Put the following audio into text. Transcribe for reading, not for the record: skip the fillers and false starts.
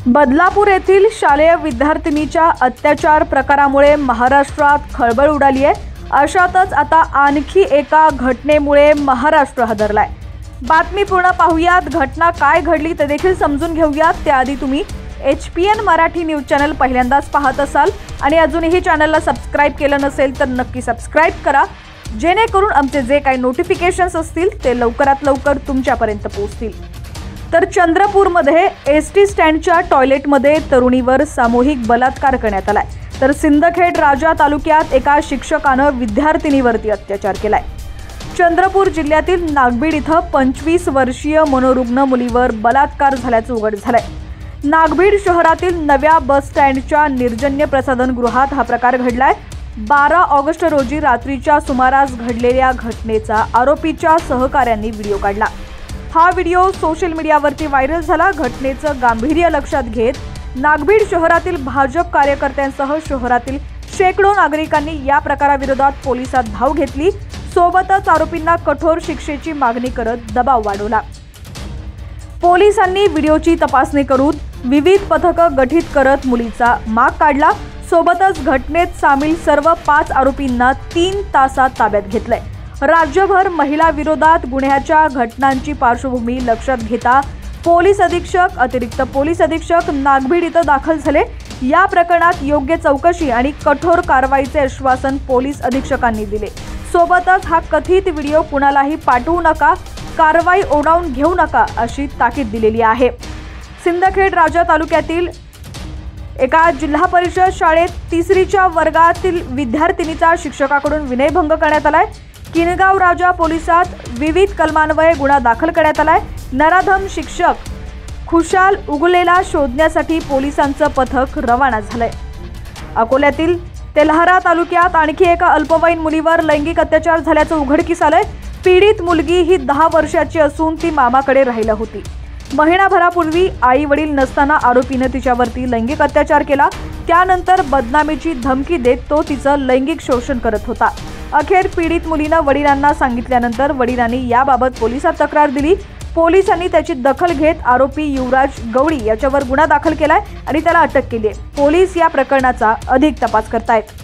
बदलापूर येथील शालेय विद्यार्थिनीच्या अत्याचार प्रकारामुळे महाराष्ट्रात खळबळ उडाली आहे। अशातच आता आणखी एका घटनेमुळे महाराष्ट्र हादरलाय। बातमी पूर्ण पाहूयात। घटना काय घडली ते देखील समजून घेऊयात। त्याआधी तुम्ही HPN मराठी न्यूज चॅनल पहिल्यांदाच पाहत असाल आणि अजूनही चॅनलला सबस्क्राइब केलं नसेल तर नक्की सबस्क्राइब करा, जेणेकरून आमचे जे काही नोटिफिकेशन्स असतील ते लवकरात लवकर तुमच्यापर्यंत पोहोचतील। तर चंद्रपूरमध्ये एसटी स्टँडच्या टॉयलेटमध्ये तरुणीवर सामूहिक बलात्कार करण्यात आलाय। तर सिंदखेड राजा तालुक्यात एका शिक्षकानं विद्यार्थिनीवरती अत्याचार केलाय। चंद्रपूर जिल्ह्यातील नागभीड इथं 25 वर्षीय मनोरुग्ण मुलीवर बलात्कार झाल्याचं उघड झालंय। नागभीड शहरातील नव्या बस स्टँडच्या निर्जन्य प्रसाधन गृहात हा प्रकार घडलाय। 12 ऑगस्ट रोजी रात्रीच्या सुमारास घडलेल्या घटनेचा आरोपीच्या सहकाऱ्यांनी व्हिडिओ काढला। हा व्हिडिओ सोशल मीडियावरती व्हायरल झाला। घटनेचं गांभीर्य लक्षात घेत नागभीड शहरातील भाजप कार्यकर्त्यांसह शहरातील शेकडो नागरिकांनी या प्रकाराविरोधात पोलिसात धाव घेतली। सोबतच आरोपींना कठोर शिक्षेची मागणी करत दबाव वाढवला। पोलिसांनी व्हिडिओची तपासणी करून विविध पथकं गठीत करत मुलीचा माग काढला। सोबतच घटनेत सामील सर्व 5 आरोपींना 3 तासात ताब्यात घेतलंय। राज्यभर महिला विरोधात गुन्ह्याच्या घटनांची पार्श्वभूमी लक्षात घेता पोलीस अधीक्षक, अतिरिक्त पोलीस अधीक्षक नागभीड इथं दाखल झाले। या प्रकरणात योग्य चौकशी आणि कठोर कारवाईचे आश्वासन पोलीस अधीक्षकांनी दिले। सोबतच हा कथित व्हिडिओ कुणालाही पाठवू नका, कारवाई ओढावून घेऊ नका अशी ताकीद दिलेली आहे। सिंदखेड राजा तालुक्यातील एका जिल्हा परिषद शाळेत 3रीच्या वर्गातील विद्यार्थिनीचा शिक्षकाकडून विनयभंग करण्यात आलाय। किनगाव राजा पोलिसात विविध कलमान्वये गुन्हा दाखल करण्यात आलाय। नराधम शिक्षक खुशाल उगलेला शोधण्यासाठी पोलिसांचं पथक रवाना झालंय। अकोल्यातील तेल्हारा तालुक्यात आणखी एका अल्पवयीन मुलीवर लैंगिक अत्याचार झाल्याचं उघडकीस आलंय। पीडित मुलगी ही 10 वर्षाची असून ती मामाकडे राहिला होती। महिनाभरापूर्वी आई वडील नसताना आरोपीने तिच्यावरती लैंगिक अत्याचार केला। त्यानंतर बदनामीची धमकी देत तो तिचं लैंगिक शोषण करत होता। अखेर पीडित मुलीनं वडिलांना सांगितल्यानंतर वडिलांनी याबाबत पोलिसात तक्रार दिली। पोलिसांनी त्याची दखल घेत आरोपी युवराज गवळी याच्यावर गुन्हा दाखल केलाय आणि त्याला अटक केली आहे। पोलीस या प्रकरणाचा अधिक तपास करतायत।